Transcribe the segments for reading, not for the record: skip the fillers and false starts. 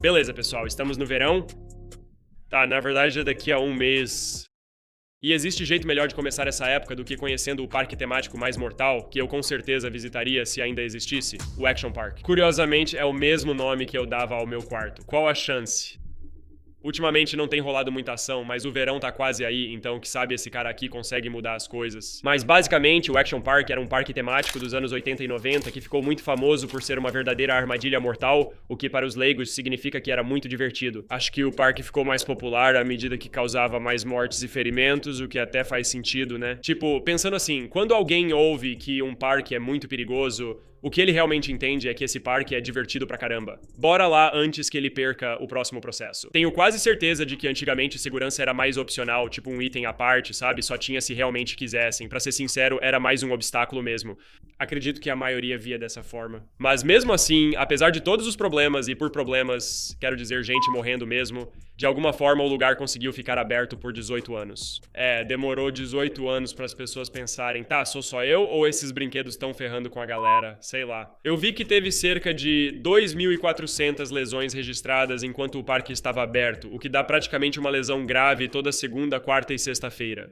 Beleza, pessoal, estamos no verão. Tá, na verdade é daqui a um mês. E existe jeito melhor de começar essa época do que conhecendo o parque temático mais mortal, que eu com certeza visitaria se ainda existisse, o Action Park. Curiosamente, é o mesmo nome que eu dava ao meu quarto. Qual a chance? Ultimamente não tem rolado muita ação, mas o verão tá quase aí, então que sabe esse cara aqui consegue mudar as coisas. Mas basicamente o Action Park era um parque temático dos anos 80 e 90 que ficou muito famoso por ser uma verdadeira armadilha mortal, o que para os leigos significa que era muito divertido. Acho que o parque ficou mais popular à medida que causava mais mortes e ferimentos, o que até faz sentido, né? Tipo, pensando assim, quando alguém ouve que um parque é muito perigoso, o que ele realmente entende é que esse parque é divertido pra caramba. Bora lá antes que ele perca o próximo processo. Tenho quase certeza de que antigamente segurança era mais opcional, tipo um item à parte, sabe? Só tinha se realmente quisessem. Pra ser sincero, era mais um obstáculo mesmo. Acredito que a maioria via dessa forma. Mas mesmo assim, apesar de todos os problemas, e por problemas, quero dizer gente morrendo mesmo, de alguma forma o lugar conseguiu ficar aberto por 18 anos. Demorou 18 anos para as pessoas pensarem, tá, sou só eu ou esses brinquedos estão ferrando com a galera? Sei lá. Eu vi que teve cerca de 2.400 lesões registradas enquanto o parque estava aberto, o que dá praticamente uma lesão grave toda segunda, quarta e sexta-feira.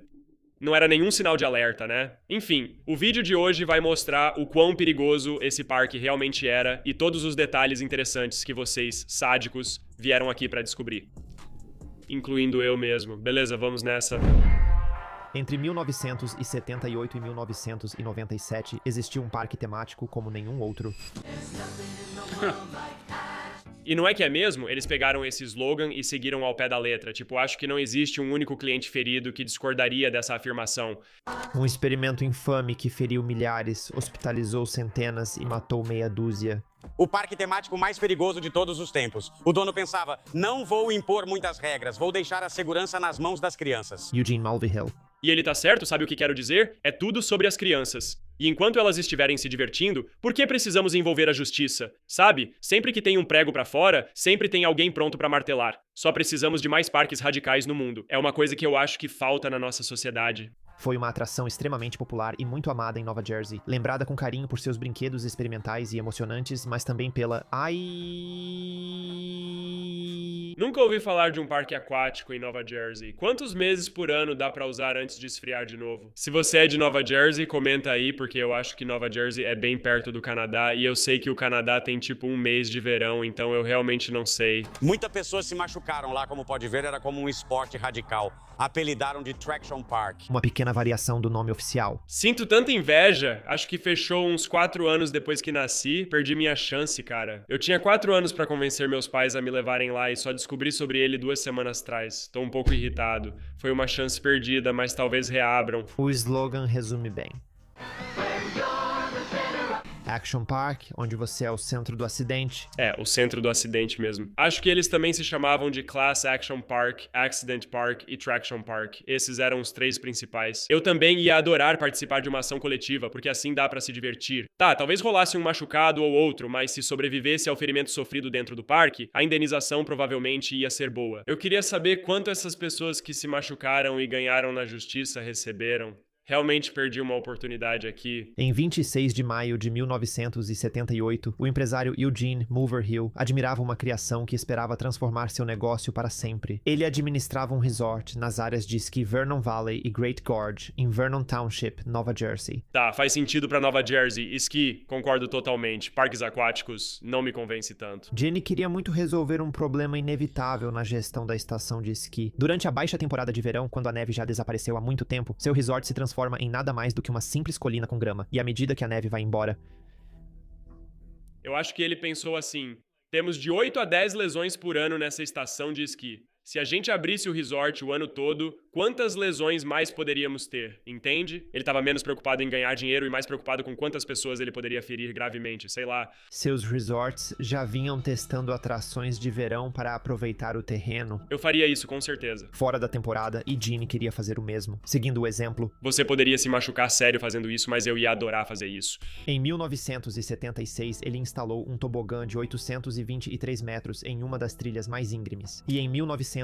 Não era nenhum sinal de alerta, né? Enfim, o vídeo de hoje vai mostrar o quão perigoso esse parque realmente era e todos os detalhes interessantes que vocês, sádicos, vieram aqui pra descobrir. Incluindo eu mesmo. Beleza, vamos nessa. Entre 1978 e 1997, existiu um parque temático como nenhum outro. E não é que é mesmo? Eles pegaram esse slogan e seguiram ao pé da letra. Tipo, acho que não existe um único cliente ferido que discordaria dessa afirmação. Um experimento infame que feriu milhares, hospitalizou centenas e matou meia dúzia. O parque temático mais perigoso de todos os tempos. O dono pensava, não vou impor muitas regras, vou deixar a segurança nas mãos das crianças. Eugene Mulvihill. E ele tá certo, sabe o que quero dizer? É tudo sobre as crianças. E enquanto elas estiverem se divertindo, por que precisamos envolver a justiça? Sabe? Sempre que tem um prego pra fora, sempre tem alguém pronto pra martelar. Só precisamos de mais parques radicais no mundo. É uma coisa que eu acho que falta na nossa sociedade. Foi uma atração extremamente popular e muito amada em Nova Jersey, lembrada com carinho por seus brinquedos experimentais e emocionantes, mas também pela... Nunca ouvi falar de um parque aquático em Nova Jersey. Quantos meses por ano dá pra usar antes de esfriar de novo? Se você é de Nova Jersey, comenta aí, porque eu acho que Nova Jersey é bem perto do Canadá, e eu sei que o Canadá tem tipo um mês de verão, então eu realmente não sei. Muitas pessoas se machucaram lá, como pode ver, era como um esporte radical. Apelidaram de Traction Park. Uma pequena variação do nome oficial. Sinto tanta inveja. Acho que fechou uns 4 anos depois que nasci. Perdi minha chance, cara. Eu tinha 4 anos pra convencer meus pais a me levarem lá e só descobri sobre ele 2 semanas atrás. Tô um pouco irritado. Foi uma chance perdida, mas talvez reabram. O slogan resume bem. Action Park, onde você é o centro do acidente. O centro do acidente mesmo. Acho que eles também se chamavam de Class Action Park, Accident Park e Traction Park. Esses eram os 3 principais. Eu também ia adorar participar de uma ação coletiva, porque assim dá pra se divertir. Tá, talvez rolasse um machucado ou outro, mas se sobrevivesse ao ferimento sofrido dentro do parque, a indenização provavelmente ia ser boa. Eu queria saber quanto essas pessoas que se machucaram e ganharam na justiça receberam. Realmente perdi uma oportunidade aqui. Em 26 de maio de 1978, o empresário Eugene Mulvihill admirava uma criação que esperava transformar seu negócio para sempre. Ele administrava um resort nas áreas de esqui Vernon Valley e Great Gorge, em Vernon Township, Nova Jersey. Tá, faz sentido pra Nova Jersey. Esqui, concordo totalmente. Parques aquáticos, não me convence tanto. Jenny queria muito resolver um problema inevitável na gestão da estação de esqui. Durante a baixa temporada de verão, quando a neve já desapareceu há muito tempo, seu resort se transforma em nada mais do que uma simples colina com grama, e à medida que a neve vai embora... Eu acho que ele pensou assim, temos de 8 a 10 lesões por ano nessa estação de esqui. Se a gente abrisse o resort o ano todo, quantas lesões mais poderíamos ter, entende? Ele estava menos preocupado em ganhar dinheiro e mais preocupado com quantas pessoas ele poderia ferir gravemente, sei lá. Seus resorts já vinham testando atrações de verão para aproveitar o terreno. Eu faria isso, com certeza. Fora da temporada, e Gene queria fazer o mesmo. Seguindo o exemplo... Você poderia se machucar sério fazendo isso, mas eu ia adorar fazer isso. Em 1976, ele instalou um tobogã de 823 metros em uma das trilhas mais íngremes. E em 1978,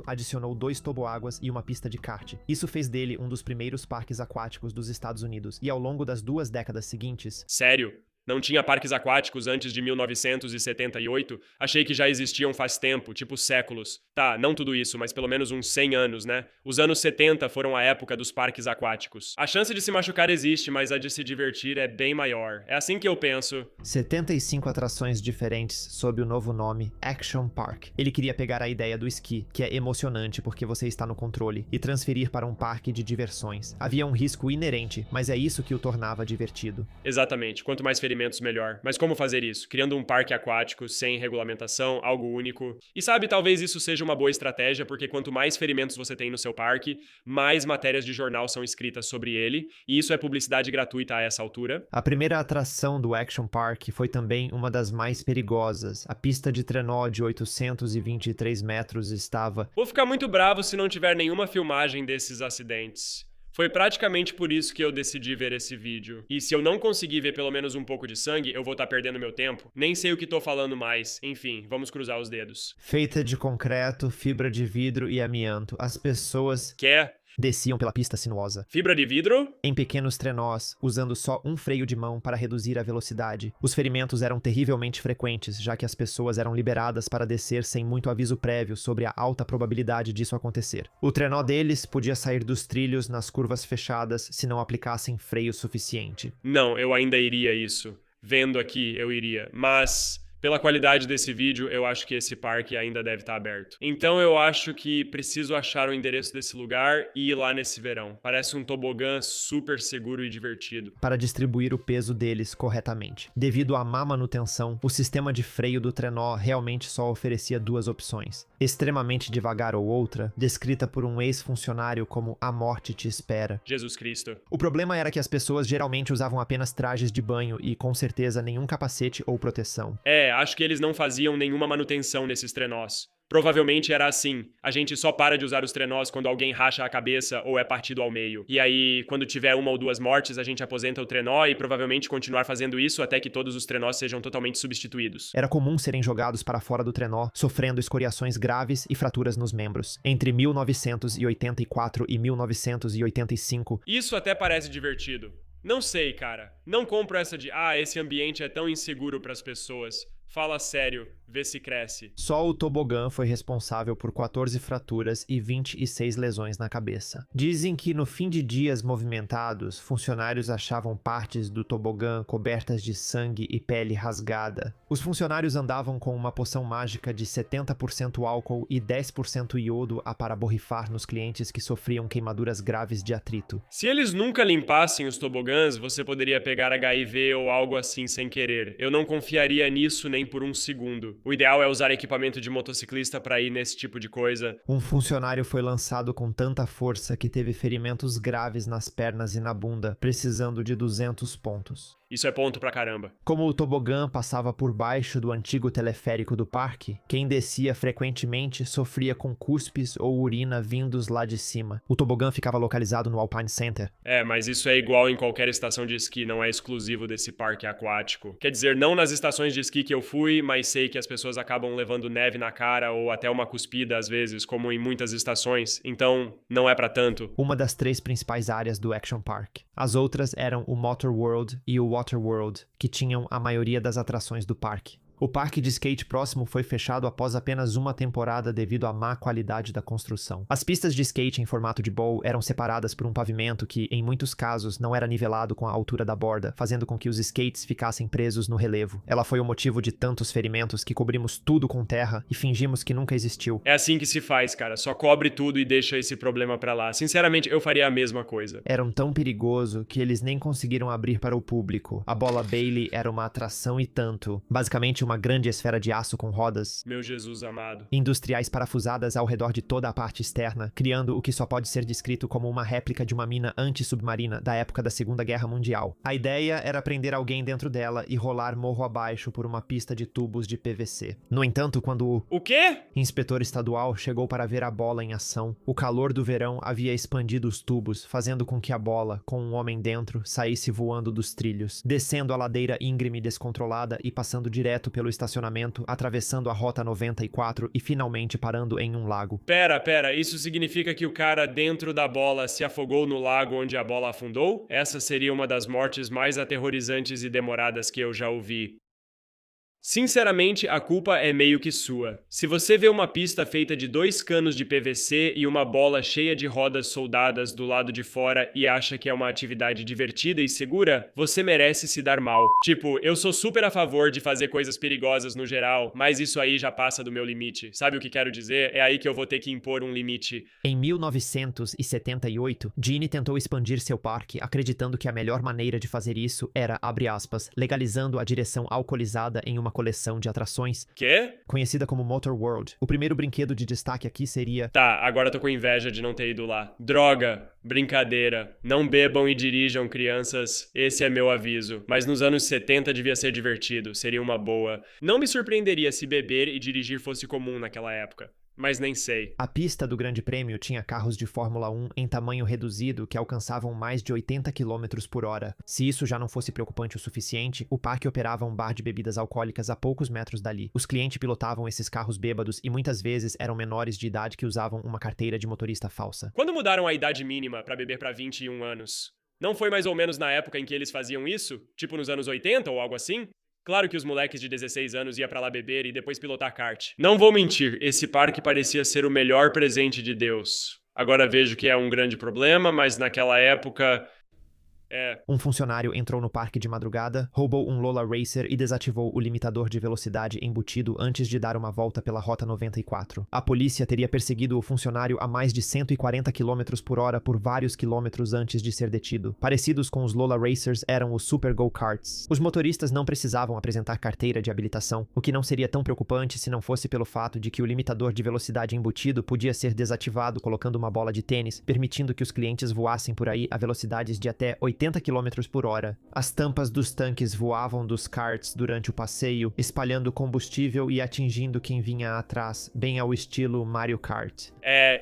adicionou 2 toboáguas e uma pista de kart. Isso fez dele um dos primeiros parques aquáticos dos Estados Unidos. E ao longo das 2 décadas seguintes... Sério? Não tinha parques aquáticos antes de 1978? Achei que já existiam faz tempo, tipo séculos. Tá, não tudo isso, mas pelo menos uns 100 anos, né? Os anos 70 foram a época dos parques aquáticos. A chance de se machucar existe, mas a de se divertir é bem maior. É assim que eu penso. 75 atrações diferentes sob o novo nome Action Park. Ele queria pegar a ideia do esqui, que é emocionante porque você está no controle, e transferir para um parque de diversões. Havia um risco inerente, mas é isso que o tornava divertido. Exatamente. Quanto mais ferimentos, melhor. Mas como fazer isso? Criando um parque aquático, sem regulamentação, algo único. E sabe, talvez isso seja uma boa estratégia, porque quanto mais ferimentos você tem no seu parque, mais matérias de jornal são escritas sobre ele, e isso é publicidade gratuita a essa altura. A primeira atração do Action Park foi também uma das mais perigosas. A pista de trenó de 823 metros estava... Vou ficar muito bravo se não tiver nenhuma filmagem desses acidentes. Foi praticamente por isso que eu decidi ver esse vídeo. E se eu não conseguir ver pelo menos um pouco de sangue, eu vou estar perdendo meu tempo. Nem sei o que tô falando mais. Enfim, vamos cruzar os dedos. Feita de concreto, fibra de vidro e amianto, as pessoas Quer? desciam pela pista sinuosa, Fibra de vidro? em pequenos trenós, usando só um freio de mão para reduzir a velocidade. Os ferimentos eram terrivelmente frequentes, já que as pessoas eram liberadas para descer sem muito aviso prévio sobre a alta probabilidade disso acontecer. O trenó deles podia sair dos trilhos nas curvas fechadas se não aplicassem freio suficiente. Não, eu ainda iria isso. Vendo aqui, eu iria. Mas... pela qualidade desse vídeo, eu acho que esse parque ainda deve estar aberto. Então eu acho que preciso achar o endereço desse lugar e ir lá nesse verão. Parece um tobogã super seguro e divertido. Para distribuir o peso deles corretamente. Devido à má manutenção, o sistema de freio do trenó realmente só oferecia duas opções. Extremamente devagar ou outra, descrita por um ex-funcionário como "a morte te espera". Jesus Cristo. O problema era que as pessoas geralmente usavam apenas trajes de banho e, com certeza, nenhum capacete ou proteção. Acho que eles não faziam nenhuma manutenção nesses trenós. Provavelmente era assim, a gente só para de usar os trenós quando alguém racha a cabeça ou é partido ao meio. E aí, quando tiver uma ou duas mortes, a gente aposenta o trenó e provavelmente continuar fazendo isso até que todos os trenós sejam totalmente substituídos. Era comum serem jogados para fora do trenó, sofrendo escoriações graves e fraturas nos membros. Entre 1984 e 1985... Isso até parece divertido. Não sei, cara. Não compro essa de, esse ambiente é tão inseguro para as pessoas. Fala sério, vê se cresce. Só o tobogã foi responsável por 14 fraturas e 26 lesões na cabeça. Dizem que no fim de dias movimentados, funcionários achavam partes do tobogã cobertas de sangue e pele rasgada. Os funcionários andavam com uma poção mágica de 70% álcool e 10% iodo para borrifar nos clientes que sofriam queimaduras graves de atrito. Se eles nunca limpassem os tobogãs, você poderia pegar HIV ou algo assim sem querer. Eu não confiaria nisso nem por um segundo. O ideal é usar equipamento de motociclista para ir nesse tipo de coisa. Um funcionário foi lançado com tanta força que teve ferimentos graves nas pernas e na bunda, precisando de 200 pontos. Isso é ponto pra caramba. Como o tobogã passava por baixo do antigo teleférico do parque, quem descia frequentemente sofria com cuspes ou urina vindos lá de cima. O tobogã ficava localizado no Alpine Center. Mas isso é igual em qualquer estação de esqui, não é exclusivo desse parque aquático. Quer dizer, não nas estações de esqui que eu fui, mas sei que as pessoas acabam levando neve na cara ou até uma cuspida às vezes, como em muitas estações. Então, não é pra tanto. Uma das 3 principais áreas do Action Park. As outras eram o Motor World e o Water World, que tinham a maioria das atrações do parque. O parque de skate próximo foi fechado após apenas uma temporada devido à má qualidade da construção. As pistas de skate em formato de bowl eram separadas por um pavimento que, em muitos casos, não era nivelado com a altura da borda, fazendo com que os skates ficassem presos no relevo. Ela foi o motivo de tantos ferimentos que cobrimos tudo com terra e fingimos que nunca existiu. É assim que se faz, cara. Só cobre tudo e deixa esse problema pra lá. Sinceramente, eu faria a mesma coisa. Era tão perigoso que eles nem conseguiram abrir para o público. A bola Bailey era uma atração e tanto. Basicamente uma grande esfera de aço com rodas. Meu Jesus amado. Industriais parafusadas ao redor de toda a parte externa, criando o que só pode ser descrito como uma réplica de uma mina anti-submarina da época da Segunda Guerra Mundial. A ideia era prender alguém dentro dela e rolar morro abaixo por uma pista de tubos de PVC. No entanto, quando O quê? inspetor estadual chegou para ver a bola em ação, o calor do verão havia expandido os tubos, fazendo com que a bola, com um homem dentro, saísse voando dos trilhos, descendo a ladeira íngreme e descontrolada e passando direto pelo estacionamento, atravessando a Rota 94 e finalmente parando em um lago. Pera, isso significa que o cara dentro da bola se afogou no lago onde a bola afundou? Essa seria uma das mortes mais aterrorizantes e demoradas que eu já ouvi. Sinceramente, a culpa é meio que sua. Se você vê uma pista feita de 2 canos de PVC e uma bola cheia de rodas soldadas do lado de fora e acha que é uma atividade divertida e segura, você merece se dar mal. Tipo, eu sou super a favor de fazer coisas perigosas no geral, mas isso aí já passa do meu limite. Sabe o que quero dizer? É aí que eu vou ter que impor um limite. Em 1978, Gene tentou expandir seu parque, acreditando que a melhor maneira de fazer isso era, abre aspas, legalizando a direção alcoolizada em uma coleção de atrações Quê? conhecida como Motor World. O primeiro brinquedo de destaque aqui seria... Tá, agora tô com inveja de não ter ido lá. Droga, brincadeira. Não bebam e dirijam, crianças. Esse é meu aviso. Mas nos anos 70 devia ser divertido, seria uma boa. Não me surpreenderia se beber e dirigir fosse comum naquela época. Mas nem sei. A pista do Grande Prêmio tinha carros de Fórmula 1 em tamanho reduzido que alcançavam mais de 80 km por hora. Se isso já não fosse preocupante o suficiente, o parque operava um bar de bebidas alcoólicas a poucos metros dali. Os clientes pilotavam esses carros bêbados e muitas vezes eram menores de idade que usavam uma carteira de motorista falsa. Quando mudaram a idade mínima pra beber pra 21 anos? Não foi mais ou menos na época em que eles faziam isso? Tipo nos anos 80 ou algo assim? Claro que os moleques de 16 anos iam pra lá beber e depois pilotar kart. Não vou mentir, esse parque parecia ser o melhor presente de Deus. Agora vejo que é um grande problema, mas naquela época... Um funcionário entrou no parque de madrugada, roubou um Lola Racer e desativou o limitador de velocidade embutido antes de dar uma volta pela Rota 94. A polícia teria perseguido o funcionário a mais de 140 km por hora por vários quilômetros antes de ser detido. Parecidos com os Lola Racers eram os Super Go-Karts. Os motoristas não precisavam apresentar carteira de habilitação, o que não seria tão preocupante se não fosse pelo fato de que o limitador de velocidade embutido podia ser desativado colocando uma bola de tênis, permitindo que os clientes voassem por aí a velocidades de até 80 km por hora. As tampas dos tanques voavam dos karts durante o passeio, espalhando combustível e atingindo quem vinha atrás, bem ao estilo Mario Kart.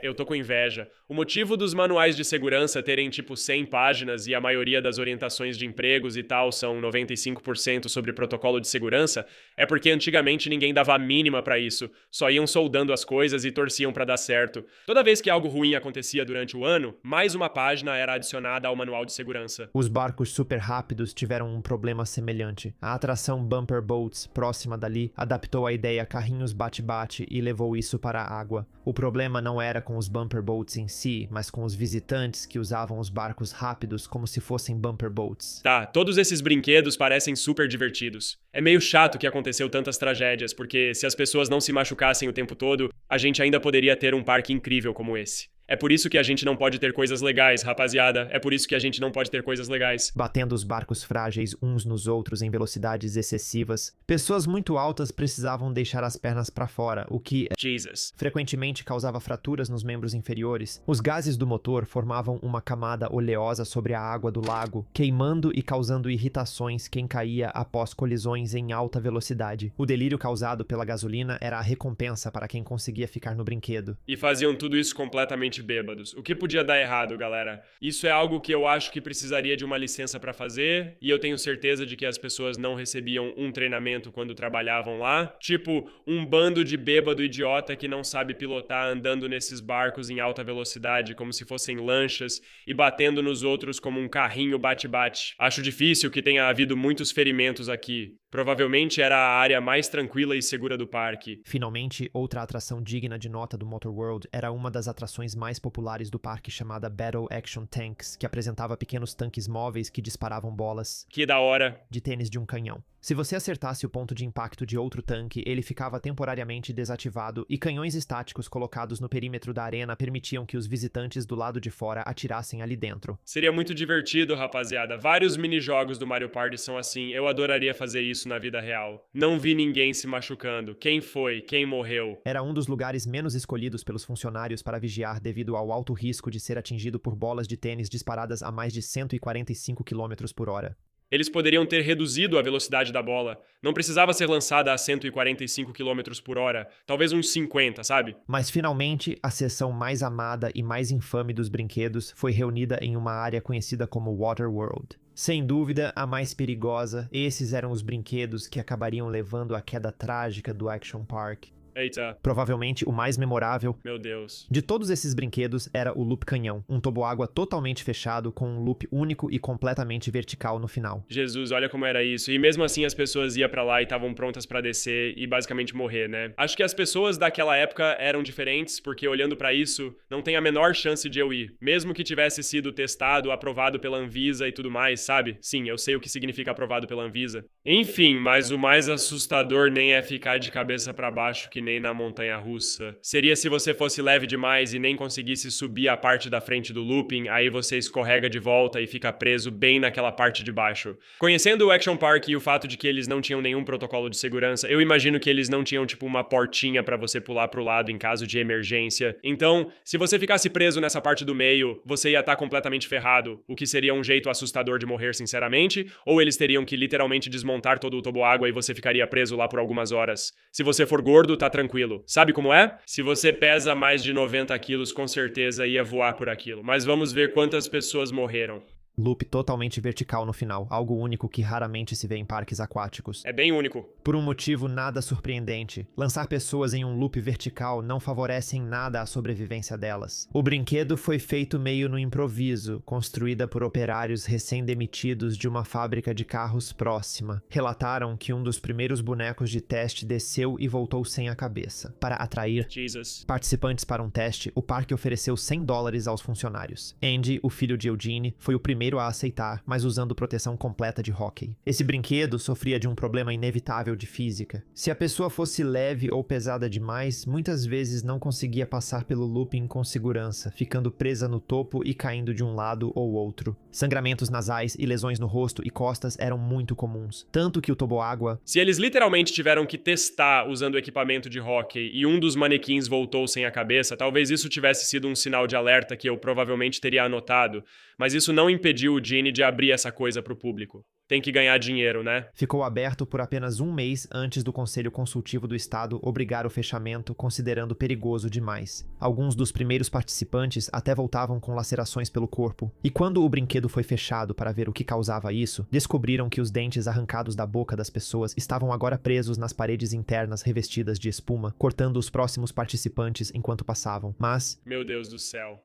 Eu tô com inveja. O motivo dos manuais de segurança terem tipo 100 páginas e a maioria das orientações de empregos e tal são 95% sobre protocolo de segurança é porque antigamente ninguém dava a mínima pra isso, só iam soldando as coisas e torciam pra dar certo. Toda vez que algo ruim acontecia durante o ano, mais uma página era adicionada ao manual de segurança. Os barcos super rápidos tiveram um problema semelhante. A atração Bumper Boats, próxima dali, adaptou a ideia carrinhos bate-bate e levou isso para a água. O problema não era com os Bumper Boats em si, mas com os visitantes que usavam os barcos rápidos como se fossem Bumper Boats. Tá, todos esses brinquedos parecem super divertidos. É meio chato que aconteceu tantas tragédias, porque se as pessoas não se machucassem o tempo todo, a gente ainda poderia ter um parque incrível como esse. É por isso que a gente não pode ter coisas legais, rapaziada. É por isso que a gente não pode ter coisas legais. Batendo os barcos frágeis uns nos outros em velocidades excessivas. Pessoas muito altas precisavam deixar as pernas para fora, o que Jesus. frequentemente causava fraturas nos membros inferiores. Os gases do motor formavam uma camada oleosa sobre a água do lago, queimando e causando irritações quem caía após colisões em alta velocidade. O delírio causado pela gasolina era a recompensa para quem conseguia ficar no brinquedo. E faziam tudo isso completamente bêbados. O que podia dar errado, galera? Isso é algo que eu acho que precisaria de uma licença pra fazer, e eu tenho certeza de que as pessoas não recebiam um treinamento quando trabalhavam lá. Tipo, um bando de bêbado idiota que não sabe pilotar andando nesses barcos em alta velocidade como se fossem lanchas e batendo nos outros como um carrinho bate-bate. Acho difícil que tenha havido muitos ferimentos aqui. Provavelmente era a área mais tranquila e segura do parque. Finalmente, outra atração digna de nota do Motor World era uma das atrações mais populares do parque chamada Battle Action Tanks, que apresentava pequenos tanques móveis que disparavam bolas Que da hora. de tênis de um canhão. Se você acertasse o ponto de impacto de outro tanque, ele ficava temporariamente desativado e canhões estáticos colocados no perímetro da arena permitiam que os visitantes do lado de fora atirassem ali dentro. Seria muito divertido, rapaziada. Vários minijogos do Mario Party são assim. Eu adoraria fazer isso na vida real. Não vi ninguém se machucando. Quem foi? Quem morreu? Era um dos lugares menos escolhidos pelos funcionários para vigiar devido ao alto risco de ser atingido por bolas de tênis disparadas a mais de 145 km por hora. Eles poderiam ter reduzido a velocidade da bola. Não precisava ser lançada a 145 km por hora. Talvez uns 50, sabe? Mas finalmente, a seção mais amada e mais infame dos brinquedos foi reunida em uma área conhecida como Water World. Sem dúvida, a mais perigosa, esses eram os brinquedos que acabariam levando à queda trágica do Action Park. Eita, Provavelmente o mais memorável meu Deus. de todos esses brinquedos era o loop canhão, um toboágua totalmente fechado com um loop único e completamente vertical no final. Jesus, olha como era isso. E mesmo assim as pessoas iam pra lá e estavam prontas pra descer e basicamente morrer, né? Acho que as pessoas daquela época eram diferentes, porque olhando pra isso, não tem a menor chance de eu ir. Mesmo que tivesse sido testado, aprovado pela Anvisa e tudo mais, sabe? Sim, eu sei o que significa aprovado pela Anvisa. Enfim, mas o mais assustador nem é ficar de cabeça pra baixo que nem na montanha-russa. Seria se você fosse leve demais e nem conseguisse subir a parte da frente do looping, aí você escorrega de volta e fica preso bem naquela parte de baixo. Conhecendo o Action Park e o fato de que eles não tinham nenhum protocolo de segurança, eu imagino que eles não tinham tipo uma portinha pra você pular pro lado em caso de emergência. Então, se você ficasse preso nessa parte do meio, você ia estar completamente ferrado, o que seria um jeito assustador de morrer sinceramente, ou eles teriam que literalmente desmontar todo o toboágua e você ficaria preso lá por algumas horas. Se você for gordo, tá tranquilo. Sabe como é? Se você pesa mais de 90 quilos, com certeza ia voar por aquilo. Mas vamos ver quantas pessoas morreram. Loop totalmente vertical no final, algo único que raramente se vê em parques aquáticos. É bem único. Por um motivo nada surpreendente, lançar pessoas em um loop vertical não favorece em nada a sobrevivência delas. O brinquedo foi feito meio no improviso, construída por operários recém-demitidos de uma fábrica de carros próxima. Relataram que um dos primeiros bonecos de teste desceu e voltou sem a cabeça. Para atrair Jesus. participantes para um teste, o parque ofereceu $100 aos funcionários. Andy, o filho de Eugene, foi o primeiro a aceitar, mas usando proteção completa de hóquei. Esse brinquedo sofria de um problema inevitável de física. Se a pessoa fosse leve ou pesada demais, muitas vezes não conseguia passar pelo looping com segurança, ficando presa no topo e caindo de um lado ou outro. Sangramentos nasais e lesões no rosto e costas eram muito comuns, tanto que o toboágua... Se eles literalmente tiveram que testar usando equipamento de hóquei e um dos manequins voltou sem a cabeça, talvez isso tivesse sido um sinal de alerta que eu provavelmente teria anotado, mas isso não impediu o Gene de abrir essa coisa pro público. Tem que ganhar dinheiro, né? Ficou aberto por apenas um mês antes do Conselho Consultivo do Estado obrigar o fechamento, considerando perigoso demais. Alguns dos primeiros participantes até voltavam com lacerações pelo corpo. E quando o brinquedo foi fechado para ver o que causava isso, descobriram que os dentes arrancados da boca das pessoas estavam agora presos nas paredes internas revestidas de espuma, cortando os próximos participantes enquanto passavam. Mas... Meu Deus do céu.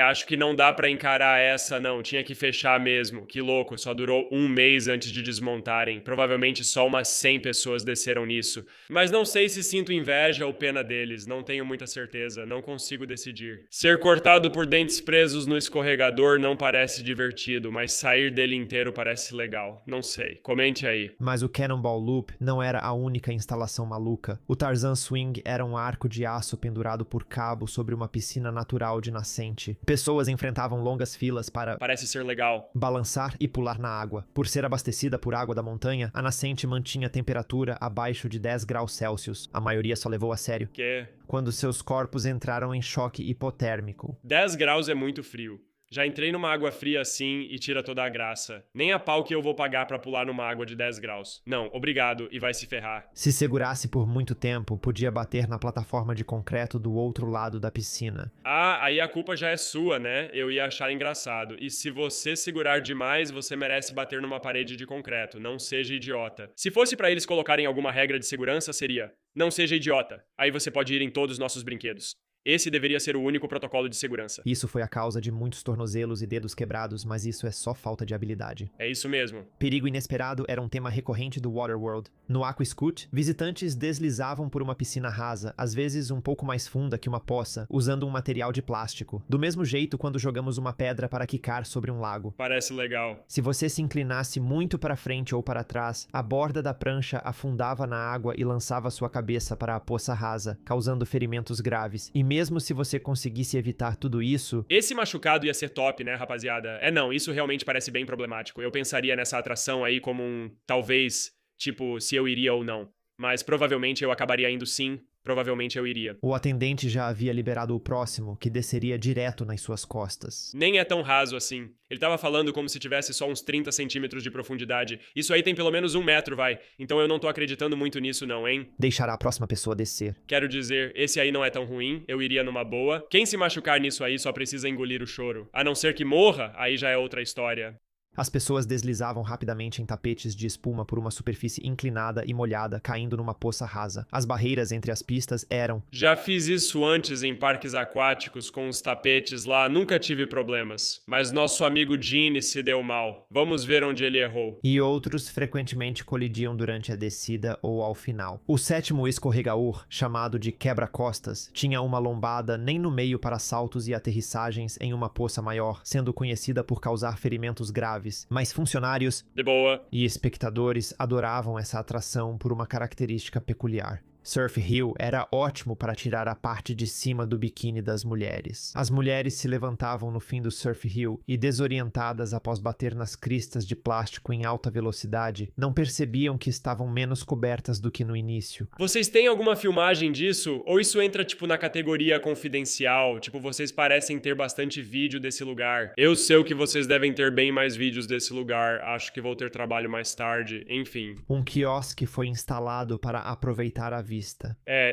Acho que não dá pra encarar essa, não. Tinha que fechar mesmo. Que louco, só durou um mês antes de desmontarem. Provavelmente só umas 100 pessoas desceram nisso. Mas não sei se sinto inveja ou pena deles. Não tenho muita certeza. Não consigo decidir. Ser cortado por dentes presos no escorregador não parece divertido, mas sair dele inteiro parece legal. Não sei. Comente aí. Mas o Cannonball Loop não era a única instalação maluca. O Tarzan Swing era um arco de aço pendurado por cabo sobre uma piscina natural de nascente. Pessoas enfrentavam longas filas para Parece ser legal. balançar e pular na água. Por ser abastecida por água da montanha, a nascente mantinha a temperatura abaixo de 10 graus Celsius. A maioria só levou a sério Que quando seus corpos entraram em choque hipotérmico. 10 graus é muito frio. Já entrei numa água fria assim e tira toda a graça. Nem a pau que eu vou pagar pra pular numa água de 10 graus. Não, obrigado, e vai se ferrar. Se segurasse por muito tempo, podia bater na plataforma de concreto do outro lado da piscina. Ah, aí a culpa já é sua, né? Eu ia achar engraçado. E se você segurar demais, você merece bater numa parede de concreto. Não seja idiota. Se fosse pra eles colocarem alguma regra de segurança, seria: não seja idiota. Aí você pode ir em todos os nossos brinquedos. Esse deveria ser o único protocolo de segurança. Isso foi a causa de muitos tornozelos e dedos quebrados, mas isso é só falta de habilidade. É isso mesmo. Perigo inesperado era um tema recorrente do Waterworld. No Aquascoot, visitantes deslizavam por uma piscina rasa, às vezes um pouco mais funda que uma poça, usando um material de plástico. Do mesmo jeito quando jogamos uma pedra para quicar sobre um lago. Parece legal. Se você se inclinasse muito para frente ou para trás, a borda da prancha afundava na água e lançava sua cabeça para a poça rasa, causando ferimentos graves. E mesmo se você conseguisse evitar tudo isso... Esse machucado ia ser top, né, rapaziada? Não, isso realmente parece bem problemático. Eu pensaria nessa atração aí como um, talvez, tipo, se eu iria ou não. Mas provavelmente eu acabaria indo sim. Provavelmente eu iria. O atendente já havia liberado o próximo, que desceria direto nas suas costas. Nem é tão raso assim. Ele tava falando como se tivesse só uns 30 centímetros de profundidade. Isso aí tem pelo menos 1 metro, vai. Então eu não tô acreditando muito nisso não, hein? Deixará a próxima pessoa descer. Quero dizer, esse aí não é tão ruim. Eu iria numa boa. Quem se machucar nisso aí só precisa engolir o choro. A não ser que morra, aí já é outra história. As pessoas deslizavam rapidamente em tapetes de espuma por uma superfície inclinada e molhada, caindo numa poça rasa. As barreiras entre as pistas eram... Já fiz isso antes em parques aquáticos com os tapetes lá, nunca tive problemas. Mas nosso amigo Gene se deu mal. Vamos ver onde ele errou. E outros frequentemente colidiam durante a descida ou ao final. O sétimo escorregaor, chamado de quebra-costas, tinha uma lombada nem no meio para saltos e aterrissagens em uma poça maior, sendo conhecida por causar ferimentos graves, mas funcionários De boa. e espectadores adoravam essa atração por uma característica peculiar. Surf Hill era ótimo para tirar a parte de cima do biquíni das mulheres. As mulheres se levantavam no fim do Surf Hill e, desorientadas após bater nas cristas de plástico em alta velocidade, não percebiam que estavam menos cobertas do que no início. Vocês têm alguma filmagem disso? Ou isso entra, tipo, na categoria confidencial? Tipo, vocês parecem ter bastante vídeo desse lugar. Eu sei que vocês devem ter bem mais vídeos desse lugar. Acho que vou ter trabalho mais tarde. Enfim. Um quiosque foi instalado para aproveitar a vista.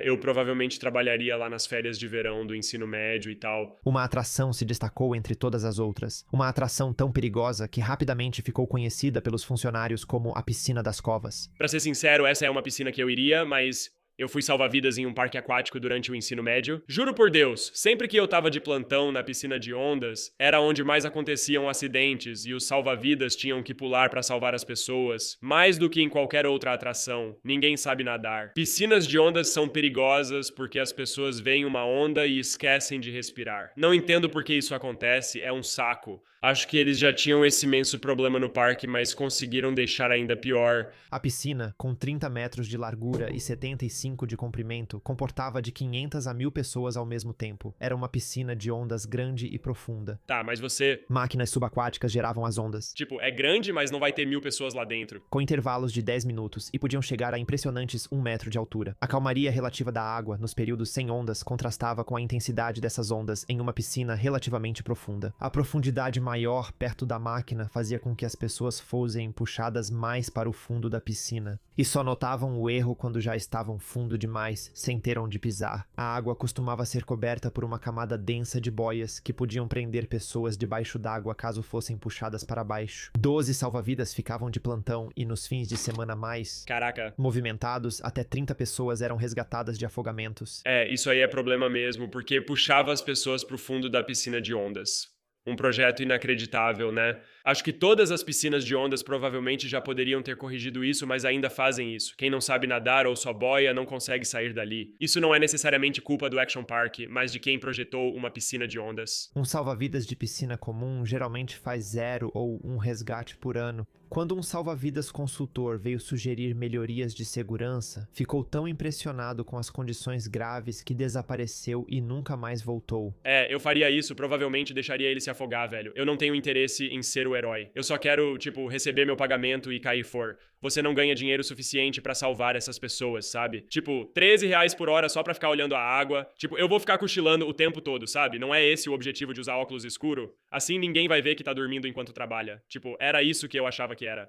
Eu provavelmente trabalharia lá nas férias de verão do ensino médio e tal. Uma atração se destacou entre todas as outras. Uma atração tão perigosa que rapidamente ficou conhecida pelos funcionários como a Piscina das Covas. Pra ser sincero, essa é uma piscina que eu iria, mas... Eu fui salva-vidas em um parque aquático durante o ensino médio. Juro por Deus, sempre que eu tava de plantão na piscina de ondas, era onde mais aconteciam acidentes e os salva-vidas tinham que pular pra salvar as pessoas, mais do que em qualquer outra atração. Ninguém sabe nadar. Piscinas de ondas são perigosas porque as pessoas veem uma onda e esquecem de respirar. Não entendo por que isso acontece, é um saco. Acho que eles já tinham esse imenso problema no parque, mas conseguiram deixar ainda pior. A piscina, com 30 metros de largura e 75 de comprimento, comportava de 500 a 1000 pessoas ao mesmo tempo. Era uma piscina de ondas grande e profunda. Tá, mas você... Máquinas subaquáticas geravam as ondas. Tipo, é grande, mas não vai ter 1000 pessoas lá dentro. Com intervalos de 10 minutos e podiam chegar a impressionantes 1 metro de altura. A calmaria relativa da água nos períodos sem ondas contrastava com a intensidade dessas ondas em uma piscina relativamente profunda. A profundidade maior perto da máquina fazia com que as pessoas fossem puxadas mais para o fundo da piscina, e só notavam o erro quando já estavam fundo demais, sem ter onde pisar. A água costumava ser coberta por uma camada densa de boias que podiam prender pessoas debaixo d'água caso fossem puxadas para baixo. 12 salva-vidas ficavam de plantão e nos fins de semana mais Caraca. movimentados, até 30 pessoas eram resgatadas de afogamentos. Isso aí é problema mesmo, porque puxava as pessoas pro fundo da piscina de ondas. Um projeto inacreditável, né? Acho que todas as piscinas de ondas provavelmente já poderiam ter corrigido isso, mas ainda fazem isso. Quem não sabe nadar ou só boia não consegue sair dali. Isso não é necessariamente culpa do Action Park, mas de quem projetou uma piscina de ondas. Um salva-vidas de piscina comum geralmente faz 0 ou 1 resgate por ano. Quando um salva-vidas consultor veio sugerir melhorias de segurança, ficou tão impressionado com as condições graves que desapareceu e nunca mais voltou. Eu faria isso, provavelmente deixaria ele se afogar, velho. Eu não tenho interesse em ser o herói. Eu só quero, receber meu pagamento e cair fora. Você não ganha dinheiro suficiente pra salvar essas pessoas, sabe? R$13 por hora só pra ficar olhando a água. Eu vou ficar cochilando o tempo todo, sabe? Não é esse o objetivo de usar óculos escuro? Assim ninguém vai ver que tá dormindo enquanto trabalha. Era isso que eu achava que era.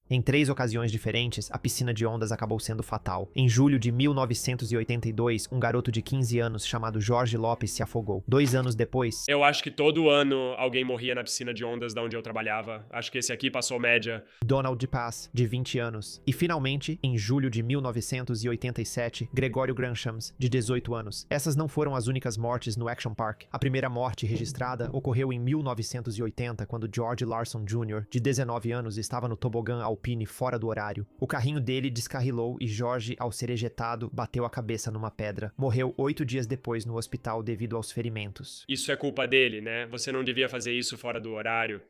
Em 3 ocasiões diferentes, a piscina de ondas acabou sendo fatal. Em julho de 1982, um garoto de 15 anos chamado Jorge Lopes se afogou. 2 anos depois... Eu acho que todo ano alguém morria na piscina de ondas da onde eu trabalhava. Acho que esse aqui passou média. Donald DePaz, de 20 anos. E finalmente, em julho de 1987, Gregório Granchams, de 18 anos. Essas não foram as únicas mortes no Action Park. A primeira morte registrada ocorreu em 1980, quando George Larson Jr., de 19 anos, estava no tobogã alpine fora do horário. O carrinho dele descarrilou e Jorge, ao ser ejetado, bateu a cabeça numa pedra. Morreu 8 dias depois no hospital devido aos ferimentos. Isso é culpa dele, né? Você não devia fazer isso fora do horário.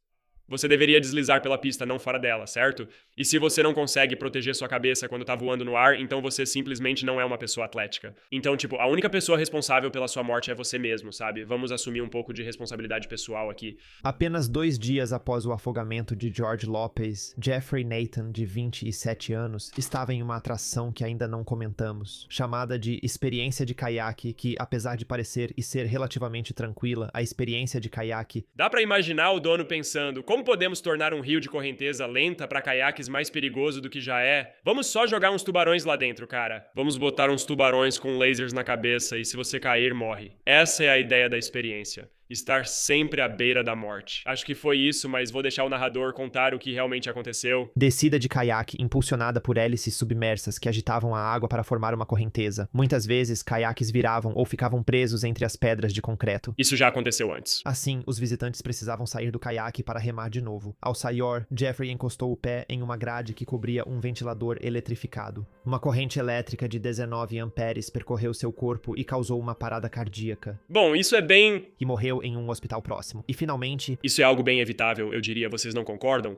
Você deveria deslizar pela pista, não fora dela, certo? E se você não consegue proteger sua cabeça quando tá voando no ar, então você simplesmente não é uma pessoa atlética. Então, a única pessoa responsável pela sua morte é você mesmo, sabe? Vamos assumir um pouco de responsabilidade pessoal aqui. Apenas 2 dias após o afogamento de George Lopes, Jeffrey Nathan, de 27 anos, estava em uma atração que ainda não comentamos, chamada de Experiência de Caiaque, que, apesar de parecer e ser relativamente tranquila, a experiência de caiaque... Dá pra imaginar o dono pensando, como podemos tornar um rio de correnteza lenta pra caiaques mais perigoso do que já é? Vamos só jogar uns tubarões lá dentro, cara. Vamos botar uns tubarões com lasers na cabeça e se você cair, morre. Essa é a ideia da experiência. Estar sempre à beira da morte. Acho que foi isso, mas vou deixar o narrador contar o que realmente aconteceu. Descida de caiaque impulsionada por hélices submersas que agitavam a água para formar uma correnteza. Muitas vezes, caiaques viravam ou ficavam presos entre as pedras de concreto. Isso já aconteceu antes. Assim, os visitantes precisavam sair do caiaque para remar de novo. Ao sair, Jeffrey encostou o pé em uma grade que cobria um ventilador eletrificado. Uma corrente elétrica de 19 amperes percorreu seu corpo e causou uma parada cardíaca. Bom, isso é bem... E morreu em um hospital próximo. E finalmente... Isso é algo bem evitável, eu diria, vocês não concordam?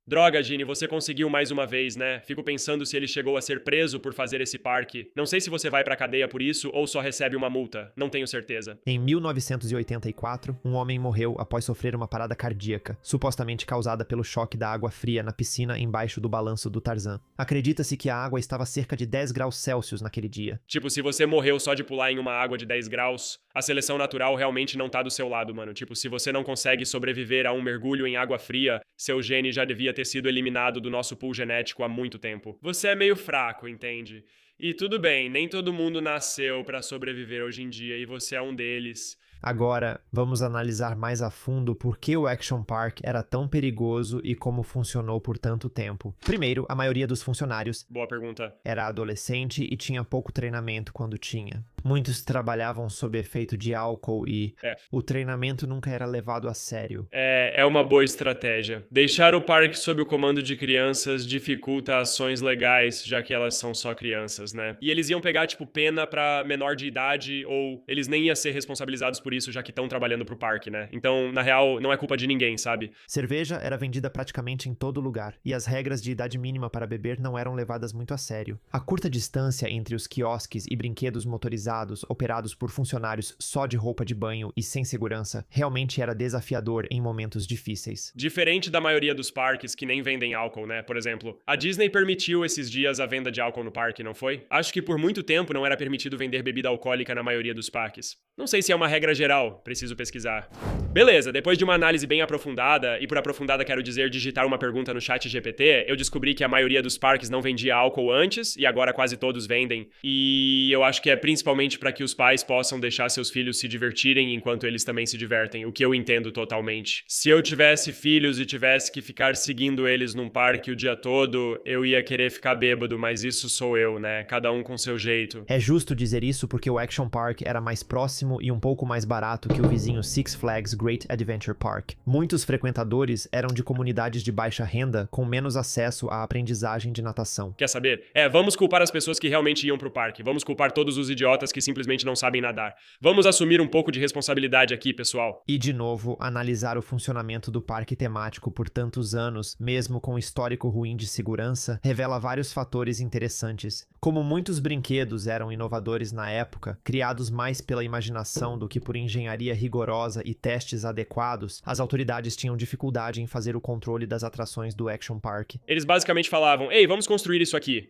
Droga, Ginny, você conseguiu mais uma vez, né? Fico pensando se ele chegou a ser preso por fazer esse parque. Não sei se você vai pra cadeia por isso ou só recebe uma multa. Não tenho certeza. Em 1984, um homem morreu após sofrer uma parada cardíaca, supostamente causada pelo choque da água fria na piscina embaixo do balanço do Tarzan. Acredita-se que a água estava a cerca de 10 graus Celsius naquele dia. Tipo, se você morreu só de pular em uma água de 10 graus, a seleção natural realmente não tá do seu lado, mano. Tipo, se você não consegue sobreviver a um mergulho em água fria, seu gene já devia ter sido eliminado do nosso pool genético há muito tempo. Você é meio fraco, entende? E tudo bem, nem todo mundo nasceu pra sobreviver hoje em dia, e você é um deles. Agora, vamos analisar mais a fundo por que o Action Park era tão perigoso e como funcionou por tanto tempo. Primeiro, a maioria dos funcionários Boa pergunta. era adolescente e tinha pouco treinamento quando tinha. Muitos trabalhavam sob efeito de álcool e o treinamento nunca era levado a sério. É uma boa estratégia. Deixar o parque sob o comando de crianças dificulta ações legais, já que elas são só crianças, né? E eles iam pegar, tipo, pena pra menor de idade, ou eles nem iam ser responsabilizados por isso, já que estão trabalhando pro parque, né? Então, na real, não é culpa de ninguém, sabe? Cerveja era vendida praticamente em todo lugar, e as regras de idade mínima para beber não eram levadas muito a sério. A curta distância entre os quiosques e brinquedos motorizados operados por funcionários só de roupa de banho e sem segurança realmente era desafiador em momentos difíceis. Diferente da maioria dos parques que nem vendem álcool, né? Por exemplo, a Disney permitiu esses dias a venda de álcool no parque, não foi? Acho que por muito tempo não era permitido vender bebida alcoólica na maioria dos parques. Não sei se é uma regra geral, preciso pesquisar. Beleza, depois de uma análise bem aprofundada, e por aprofundada quero dizer digitar uma pergunta no chat GPT, eu descobri que a maioria dos parques não vendia álcool antes, e agora quase todos vendem. E eu acho que é principalmente para que os pais possam deixar seus filhos se divertirem enquanto eles também se divertem, o que eu entendo totalmente. Se eu tivesse filhos e tivesse que ficar seguindo eles num parque o dia todo, eu ia querer ficar bêbado, mas isso sou eu, né? Cada um com seu jeito. É justo dizer isso porque o Action Park era mais próximo e um pouco mais barato que o vizinho Six Flags Great Adventure Park. Muitos frequentadores eram de comunidades de baixa renda com menos acesso à aprendizagem de natação. Quer saber? Vamos culpar as pessoas que realmente iam pro parque. Vamos culpar todos os idiotas que simplesmente não sabem nadar. Vamos assumir um pouco de responsabilidade aqui, pessoal. E, de novo, analisar o funcionamento do parque temático por tantos anos, mesmo com histórico ruim de segurança, revela vários fatores interessantes. Como muitos brinquedos eram inovadores na época, criados mais pela imaginação do que por engenharia rigorosa e testes adequados, as autoridades tinham dificuldade em fazer o controle das atrações do Action Park. Eles basicamente falavam, ei, vamos construir isso aqui.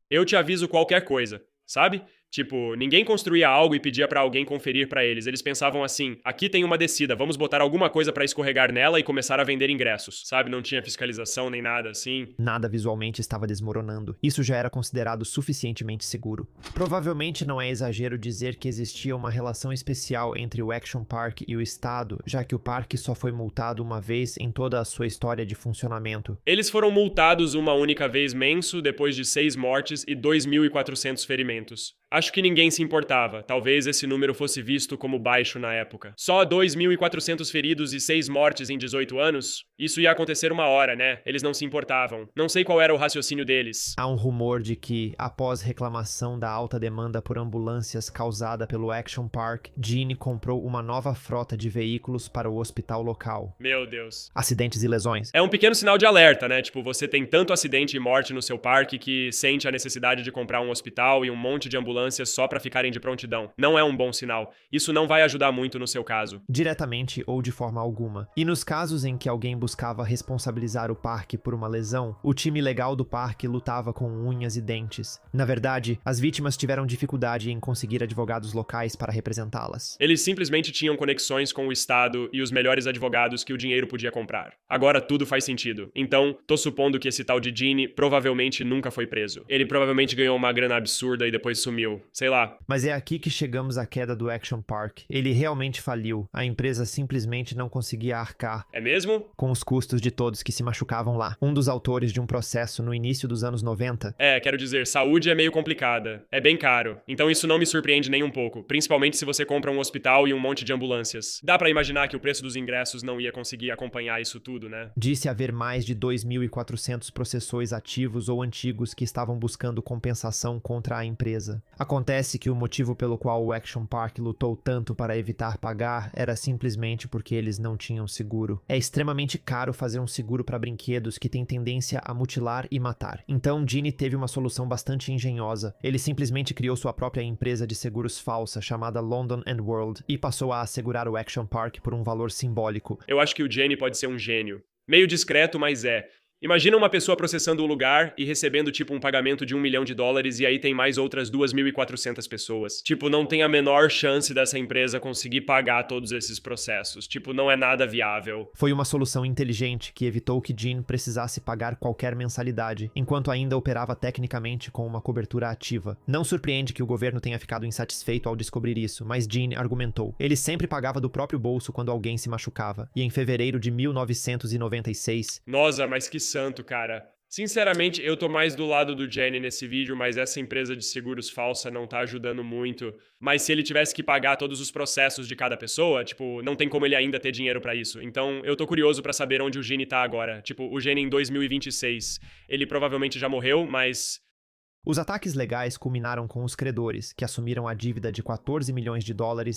Eu te aviso qualquer coisa, sabe? Tipo, ninguém construía algo e pedia pra alguém conferir pra eles. Eles pensavam assim, aqui tem uma descida, vamos botar alguma coisa pra escorregar nela e começar a vender ingressos. Sabe, não tinha fiscalização nem nada assim. Nada visualmente estava desmoronando. Isso já era considerado suficientemente seguro. Provavelmente não é exagero dizer que existia uma relação especial entre o Action Park e o Estado, já que o parque só foi multado uma vez em toda a sua história de funcionamento. Eles foram multados uma única vez menso, depois de 6 mortes e 2.400 ferimentos. Acho que ninguém se importava, talvez esse número fosse visto como baixo na época. Só 2.400 feridos e 6 mortes em 18 anos? Isso ia acontecer uma hora, né? Eles não se importavam. Não sei qual era o raciocínio deles. Há um rumor de que, após reclamação da alta demanda por ambulâncias causada pelo Action Park, Gene comprou uma nova frota de veículos para o hospital local. Meu Deus. Acidentes e lesões. É um pequeno sinal de alerta, né? Tipo, você tem tanto acidente e morte no seu parque que sente a necessidade de comprar um hospital e um monte de ambulâncias só pra ficarem de prontidão. Não é um bom sinal. Isso não vai ajudar muito no seu caso. Diretamente ou de forma alguma. E nos casos em que alguém buscava responsabilizar o parque por uma lesão, o time legal do parque lutava com unhas e dentes. Na verdade, as vítimas tiveram dificuldade em conseguir advogados locais para representá-las. Eles simplesmente tinham conexões com o Estado e os melhores advogados que o dinheiro podia comprar. Agora tudo faz sentido. Então, tô supondo que esse tal de Gene provavelmente nunca foi preso. Ele provavelmente ganhou uma grana absurda e depois sumiu. erro, sei lá. Mas é aqui que chegamos à queda do Action Park. Ele realmente faliu. A empresa simplesmente não conseguia arcar É mesmo? com os custos de todos que se machucavam lá. Um dos autores de um processo no início dos anos 90... Quero dizer, saúde é meio complicada. É bem caro. Então isso não me surpreende nem um pouco. Principalmente se você compra um hospital e um monte de ambulâncias. Dá pra imaginar que o preço dos ingressos não ia conseguir acompanhar isso tudo, né? Disse haver mais de 2.400 processores ativos ou antigos que estavam buscando compensação contra a empresa. Acontece que o motivo pelo qual o Action Park lutou tanto para evitar pagar era simplesmente porque eles não tinham seguro. É extremamente caro fazer um seguro para brinquedos que tem tendência a mutilar e matar. Então Gene teve uma solução bastante engenhosa. Ele simplesmente criou sua própria empresa de seguros falsa chamada London & World e passou a assegurar o Action Park por um valor simbólico. Eu acho que o Jenny pode ser um gênio. Meio discreto, mas é. Imagina uma pessoa processando o lugar e recebendo tipo um pagamento de $1 milhão e aí tem mais outras 2.400 pessoas. Tipo, não tem a menor chance dessa empresa conseguir pagar todos esses processos. Tipo, não é nada viável. Foi uma solução inteligente que evitou que Gene precisasse pagar qualquer mensalidade, enquanto ainda operava tecnicamente com uma cobertura ativa. Não surpreende que o governo tenha ficado insatisfeito ao descobrir isso, mas Gene argumentou. Ele sempre pagava do próprio bolso quando alguém se machucava, e em fevereiro de 1996... Nossa, mas que santo, cara. Sinceramente, eu tô mais do lado do Jenny nesse vídeo, mas essa empresa de seguros falsa não tá ajudando muito. Mas se ele tivesse que pagar todos os processos de cada pessoa, tipo, não tem como ele ainda ter dinheiro pra isso. Então, eu tô curioso pra saber onde o Gene tá agora. Tipo, o Gene em 2026. Ele provavelmente já morreu, mas... Os ataques legais culminaram com os credores, que assumiram a dívida de $14 milhões,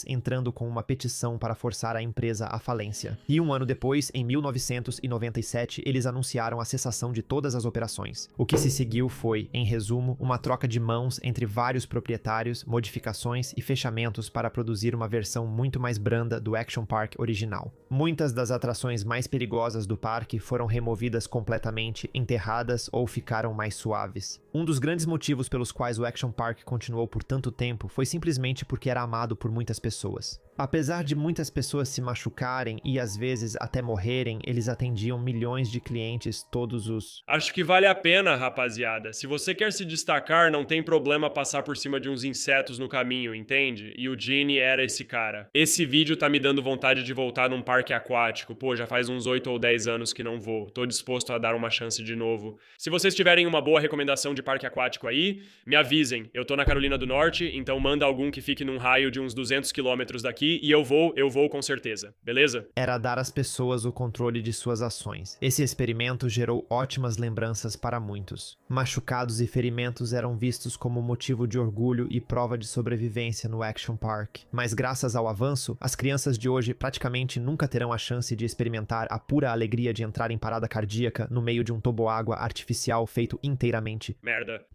entrando com uma petição para forçar a empresa à falência. E um ano depois, em 1997, eles anunciaram a cessação de todas as operações. O que se seguiu foi, em resumo, uma troca de mãos entre vários proprietários, modificações e fechamentos para produzir uma versão muito mais branda do Action Park original. Muitas das atrações mais perigosas do parque foram removidas completamente, enterradas ou ficaram mais suaves. Um dos grandes motivos pelos quais o Action Park continuou por tanto tempo foi simplesmente porque era amado por muitas pessoas. Apesar de muitas pessoas se machucarem e às vezes até morrerem, eles atendiam milhões de clientes todos os... Acho que vale a pena, rapaziada. Se você quer se destacar, não tem problema passar por cima de uns insetos no caminho, entende? E o Gene era esse cara. Esse vídeo tá me dando vontade de voltar num parque aquático. Pô, já faz uns 8 ou 10 anos que não vou. Tô disposto a dar uma chance de novo. Se vocês tiverem uma boa recomendação de parque aquático aí, me avisem. Eu tô na Carolina do Norte, então manda algum que fique num raio de uns 200 quilômetros daqui e eu vou com certeza, beleza? Era dar às pessoas o controle de suas ações. Esse experimento gerou ótimas lembranças para muitos. Machucados e ferimentos eram vistos como motivo de orgulho e prova de sobrevivência no Action Park. Mas graças ao avanço, as crianças de hoje praticamente nunca terão a chance de experimentar a pura alegria de entrar em parada cardíaca no meio de um toboágua artificial feito inteiramente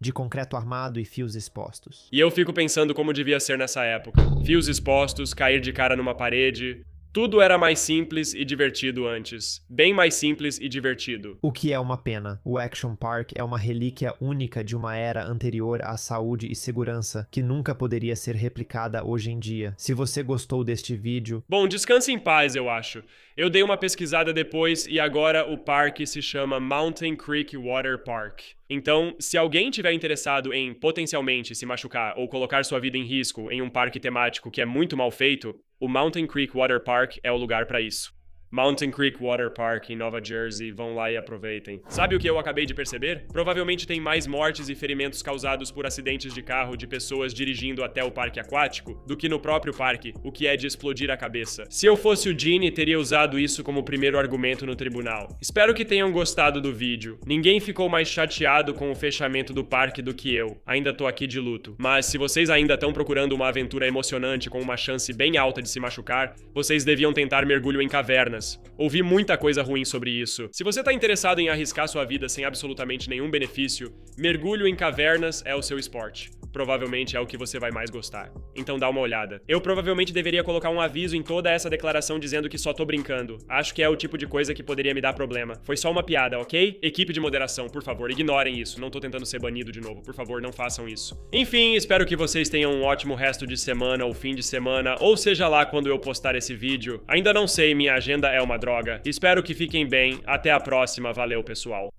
de concreto armado e fios expostos. E eu fico pensando como devia ser nessa época. Fios expostos, cair de cara numa parede... Tudo era mais simples e divertido antes. Bem mais simples e divertido. O que é uma pena. O Action Park é uma relíquia única de uma era anterior à saúde e segurança, que nunca poderia ser replicada hoje em dia. Se você gostou deste vídeo... Bom, descanse em paz, eu acho. Eu dei uma pesquisada depois e agora o parque se chama Mountain Creek Water Park. Então, se alguém tiver interessado em potencialmente se machucar ou colocar sua vida em risco em um parque temático que é muito mal feito, o Mountain Creek Water Park é o lugar para isso. Mountain Creek Water Park, em Nova Jersey, vão lá e aproveitem. Sabe o que eu acabei de perceber? Provavelmente tem mais mortes e ferimentos causados por acidentes de carro de pessoas dirigindo até o parque aquático do que no próprio parque, o que é de explodir a cabeça. Se eu fosse o Gene, teria usado isso como primeiro argumento no tribunal. Espero que tenham gostado do vídeo. Ninguém ficou mais chateado com o fechamento do parque do que eu. Ainda tô aqui de luto. Mas se vocês ainda estão procurando uma aventura emocionante com uma chance bem alta de se machucar, vocês deviam tentar mergulho em cavernas. Ouvi muita coisa ruim sobre isso. Se você tá interessado em arriscar sua vida sem absolutamente nenhum benefício, mergulho em cavernas é o seu esporte. Provavelmente é o que você vai mais gostar. Então dá uma olhada. Eu provavelmente deveria colocar um aviso em toda essa declaração dizendo que só tô brincando. Acho que é o tipo de coisa que poderia me dar problema. Foi só uma piada, ok? Equipe de moderação, por favor, ignorem isso. Não tô tentando ser banido de novo. Por favor, não façam isso. Enfim, espero que vocês tenham um ótimo resto de semana ou fim de semana, ou seja lá quando eu postar esse vídeo. Ainda não sei, minha agenda é uma droga. Espero que fiquem bem. Até a próxima. Valeu, pessoal.